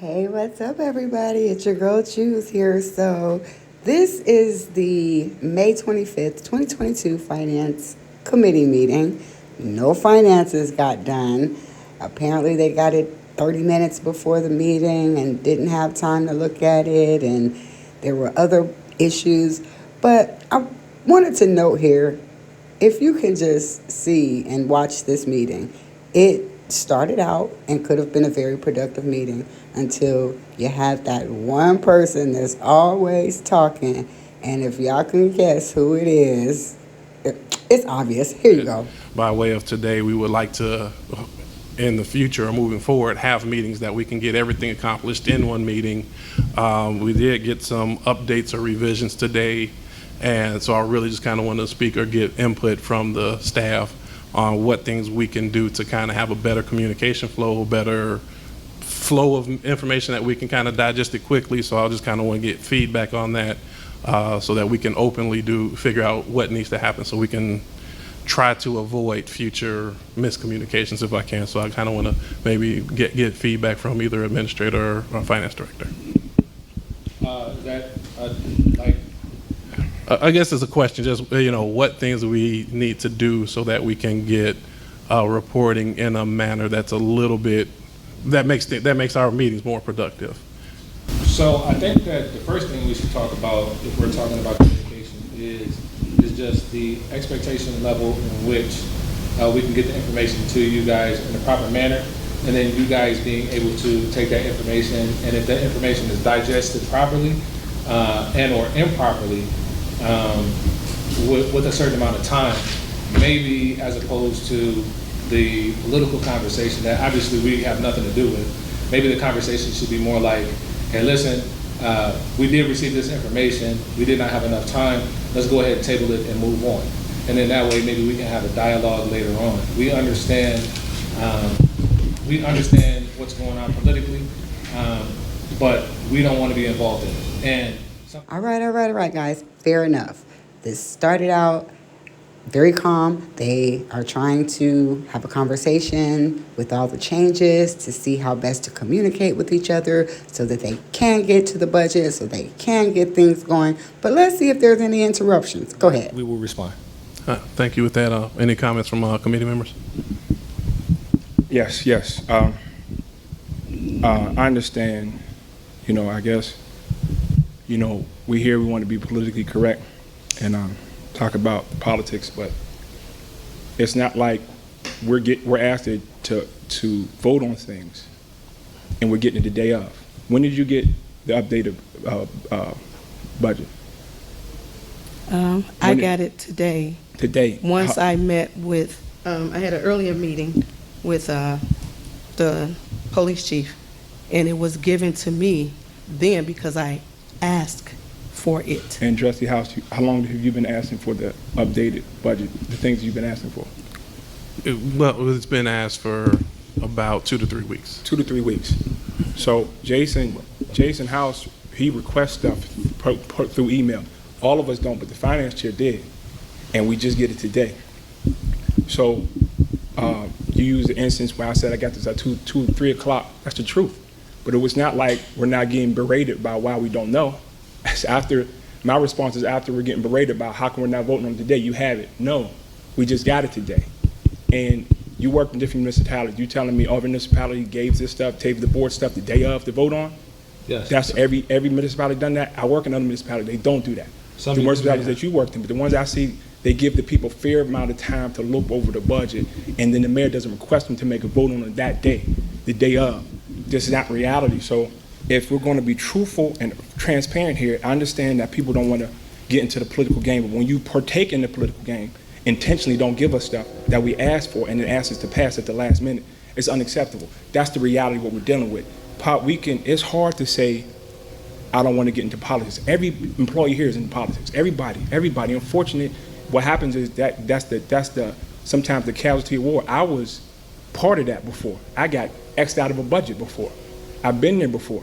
Hey, what's up, everybody? It's your girl Jhouse here. So, this is the May 25th, 2022 Finance Committee meeting. No finances got done. Apparently, they got it 30 minutes before the meeting and didn't have time to look at it, and there were other issues. But I wanted to note here, if you can just see and watch this meeting, it started out and could have been a very productive meeting until you have that one person that's always talking. And if y'all can guess who it is, it's obvious. Here you go. By way of today, we would like to, in the future or moving forward, have meetings that we can get everything accomplished in one meeting. We did get some updates or revisions today, and so I really just kind of want the speaker get input from the staff on what things we can do to kind of have a better communication flow, better flow of information that we can kind of digest it quickly. So I'll just kind of want to get feedback on that so that we can openly figure out what needs to happen so we can try to avoid future miscommunications if I can. So I kind of want to maybe get feedback from either administrator or finance director. I guess it's a question, just, what things we need to do so that we can get reporting in a manner that's a little bit, that makes our meetings more productive. So I think that the first thing we should talk about, if we're talking about communication, is just the expectation level in which we can get the information to you guys in a proper manner, and then you guys being able to take that information, and if that information is digested properly and or improperly, with a certain amount of time, maybe as opposed to the political conversation that obviously we have nothing to do with. Maybe the conversation should be more like, hey, listen, we did receive this information, we did not have enough time, let's go ahead and table it and move on. And then that way maybe we can have a dialogue later on. We understand what's going on politically, but we don't want to be involved in it. And All right, guys. Fair enough. This started out very calm. They are trying to have a conversation with all the changes to see how best to communicate with each other so that they can get to the budget, so they can get things going. But let's see if there's any interruptions. Go ahead. we will respond. Thank you. With that, any comments from committee members? Yes. I understand, I guess, we here, we want to be politically correct and talk about politics, but it's not like we're asked to vote on things and we're getting it the day of. When did you get the updated budget? I got it today. Today? Once I met with, I had an earlier meeting with the police chief, and it was given to me then because I asked for it. And Trustee House, how long have you been asking for the updated budget, the things you've been asking for? It's been asked for about 2 to 3 weeks. 2 to 3 weeks. So Jason House, he requests stuff put through email. All of us don't, but the finance chair did, and we just get it today. So you use the instance where I said I got this at 3 o'clock. That's the truth. But it was not like we're not getting berated about why we don't know. My response is after we're getting berated about how come we're not voting on it today, you have it. No, we just got it today. And you work in different municipalities. You telling me every municipality gave this stuff, gave the board stuff the day of to vote on? Yes. That's every municipality done that. I work in other municipalities, they don't do that. The municipalities that you worked in, but the ones I see, they give the people a fair amount of time to look over the budget, and then the mayor doesn't request them to make a vote on it that day, the day of. This is not reality. So if we're going to be truthful and transparent here, I understand that people don't want to get into the political game, but when you partake in the political game, intentionally don't give us stuff that we asked for and then ask us to pass at the last minute, it's unacceptable. That's the reality of what we're dealing with. It's hard to say, I don't want to get into politics. Every employee here is in politics. Everybody. Unfortunately, what happens is that's sometimes the casualty of war. I was part of that before. I got X'd out of a budget before. I've been there before.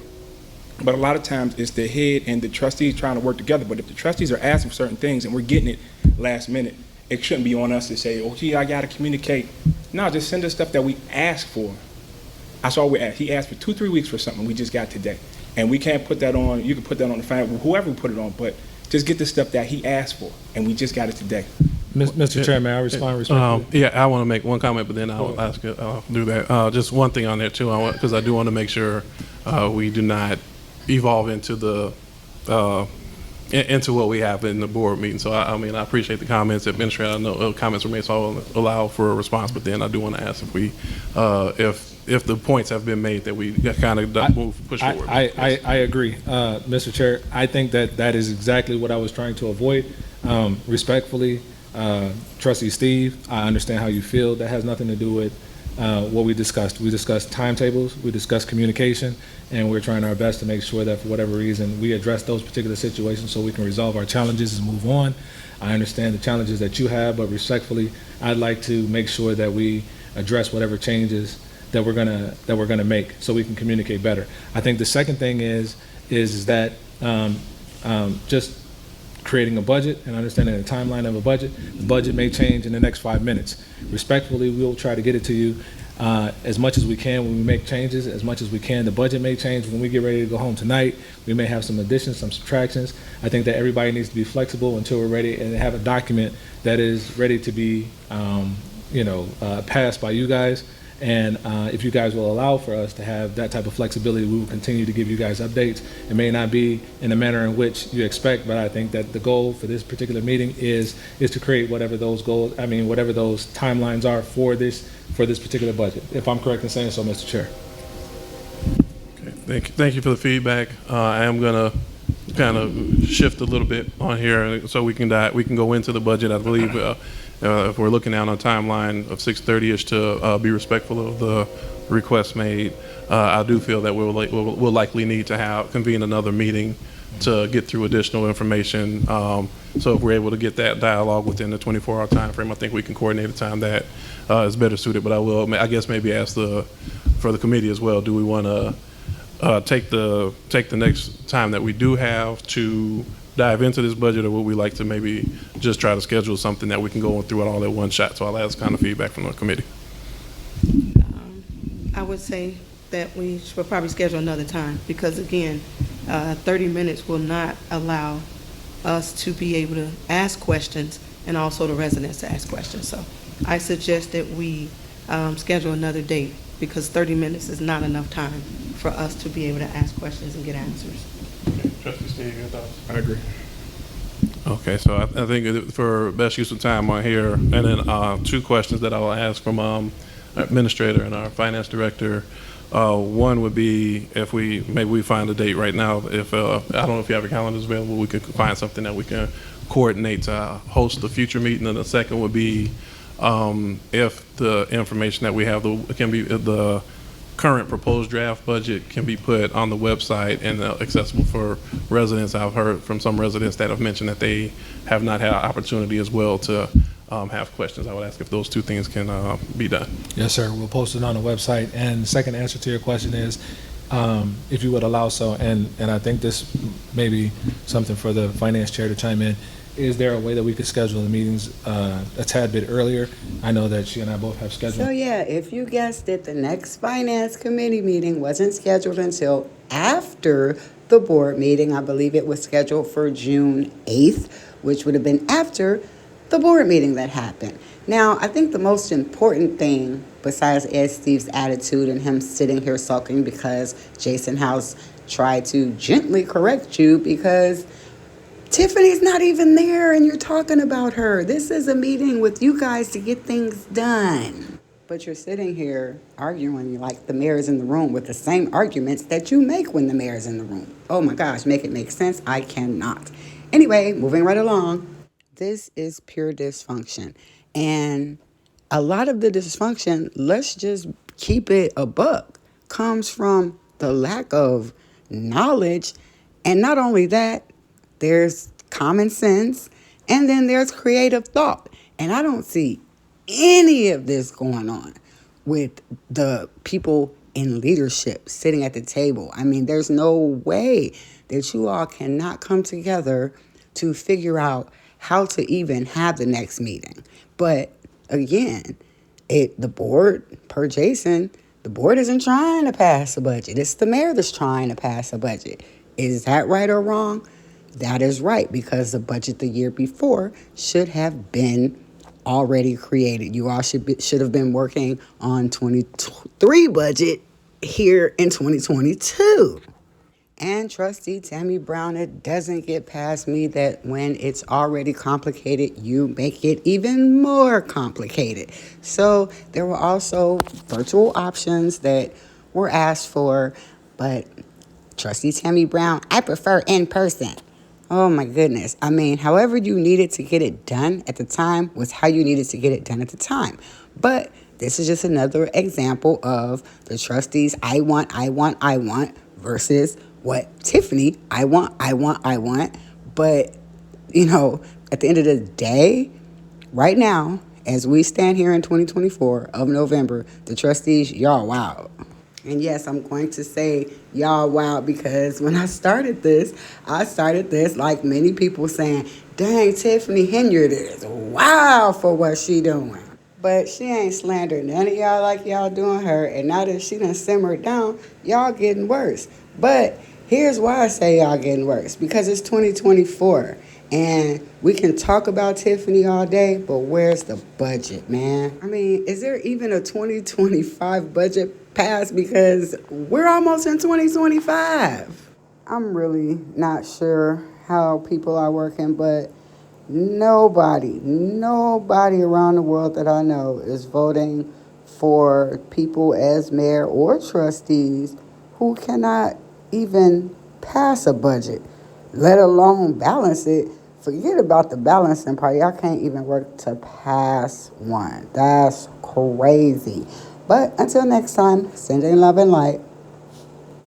But a lot of times it's the head and the trustees trying to work together. But if the trustees are asking for certain things and we're getting it last minute, it shouldn't be on us to say, oh, gee, I got to communicate. No, just send us stuff that we ask for. That's all we asked. He asked for 2-3 weeks for something. We just got today. And we can't put that on, you can put that on the finance, whoever we put it on, but just get the stuff that he asked for, and we just got it today. Mr. Chairman, may I respond respectfully? Yeah, I want to make one comment, but then I'll ask you, I'll do that. Just one thing on there too, because I do want to make sure we do not evolve into into what we have in the board meeting. So I mean, I appreciate the comments, Administrator. I know comments were made, so I'll allow for a response. But then I do want to ask if we, if the points have been made that we kind of push forward. I agree, Mr. Chair. I think that is exactly what I was trying to avoid. Respectfully, Trustee Steave, I understand how you feel. That has nothing to do with what we discussed. We discussed timetables, we discussed communication, and we're trying our best to make sure that for whatever reason we address those particular situations so we can resolve our challenges and move on. I understand the challenges that you have, but respectfully, I'd like to make sure that we address whatever changes that we're gonna make so we can communicate better. I think the second thing is that just creating a budget and understanding the timeline of a budget. The budget may change in the next 5 minutes. Respectfully, we'll try to get it to you as much as we can when we make changes, as much as we can. The budget may change when we get ready to go home tonight. We may have some additions, some subtractions. I think that everybody needs to be flexible until we're ready and have a document that is ready to be passed by you guys. And if you guys will allow for us to have that type of flexibility, we will continue to give you guys updates. It may not be in the manner in which you expect, but I think that the goal for this particular meeting is to create whatever those goals, whatever those timelines are for this particular budget. If I'm correct in saying so, Mr. Chair. Okay, thank you for the feedback. I am gonna kind of shift a little bit on here so we can go into the budget. I believe if we're looking out on a timeline of 6:30ish to be respectful of the requests made, I do feel that we'll likely need to convene another meeting to get through additional information. So if we're able to get that dialogue within the 24-hour time frame, I think we can coordinate a time that is better suited. But I guess maybe ask for the committee as well, do we want to take the next time that we do have to dive into this budget, or would we like to maybe just try to schedule something that we can go through it all at one shot? So I'll ask kind of feedback from the committee. I would say that we should probably schedule another time because, again, 30 minutes will not allow us to be able to ask questions and also the residents to ask questions. So I suggest that we schedule another date because 30 minutes is not enough time for us to be able to ask questions and get answers. Okay. Trustee Steave, your thoughts? I agree. Okay, so I think for best use of time on here, and then two questions that I will ask from our Administrator and our Finance Director. One would be if maybe we find a date right now. If I don't know if you have your calendars available, we could find something that we can coordinate to host a future meeting. And the second would be if the information that we have can be the current proposed draft budget can be put on the website and accessible for residents. I've heard from some residents that have mentioned that they have not had opportunity as well to have questions. I would ask if those two things can be done. Yes, sir. We'll post it on the website. And the second answer to your question is, if you would allow so, and I think this may be something for the Finance Chair to chime in, is there a way that we could schedule the meetings a tad bit earlier? I know that she and I both have scheduled. So yeah, if you guessed it, the next Finance Committee meeting wasn't scheduled until after the board meeting. I believe it was scheduled for June 8th, which would have been after the board meeting that happened. Now, I think the most important thing, besides Ed Steve's attitude and him sitting here sulking because Jason House tried to gently correct you because Tiffany's not even there and you're talking about her. This is a meeting with you guys to get things done. But you're sitting here arguing like the mayor's in the room with the same arguments that you make when the mayor's in the room. Oh my gosh, make it make sense? I cannot. Anyway, moving right along. This is pure dysfunction. And a lot of the dysfunction, let's just keep it a buck, comes from the lack of knowledge. And not only that, there's common sense, and then there's creative thought. And I don't see any of this going on with the people in leadership sitting at the table. I mean, there's no way that you all cannot come together to figure out how to even have the next meeting. But again, the board, per Jason, The board isn't trying to pass a budget. It's the mayor that's trying to pass a budget. Is that right or wrong? That is right, because the budget the year before should have been already created. You all should have been working on 23 budget here in 2022. And Trustee Tammy Brown, it doesn't get past me that when it's already complicated, you make it even more complicated. So there were also virtual options that were asked for, but Trustee Tammy Brown, I prefer in person. Oh my goodness. I mean, however you needed to get it done at the time was how you needed to get it done at the time. But this is just another example of the trustees I want versus what Tiffany I want. But, at the end of the day, right now, as we stand here in 2024 of November, the trustees, y'all wild. And yes, I'm going to say y'all wild because when I started this like many people saying, dang, Tiffany Henyard is wild for what she doing. But she ain't slandering none of y'all like y'all doing her. And now that she done simmered down, y'all getting worse. But here's why I say y'all getting worse. Because it's 2024. And we can talk about Tiffany all day, but where's the budget, man? I mean, is there even a 2025 budget passed? Because we're almost in 2025. I'm really not sure how people are working, but nobody around the world that I know is voting for people as mayor or trustees who cannot even pass a budget, let alone balance it. Forget about the balancing part. Y'all can't even work to pass one. That's crazy. But until next time, sending love and light.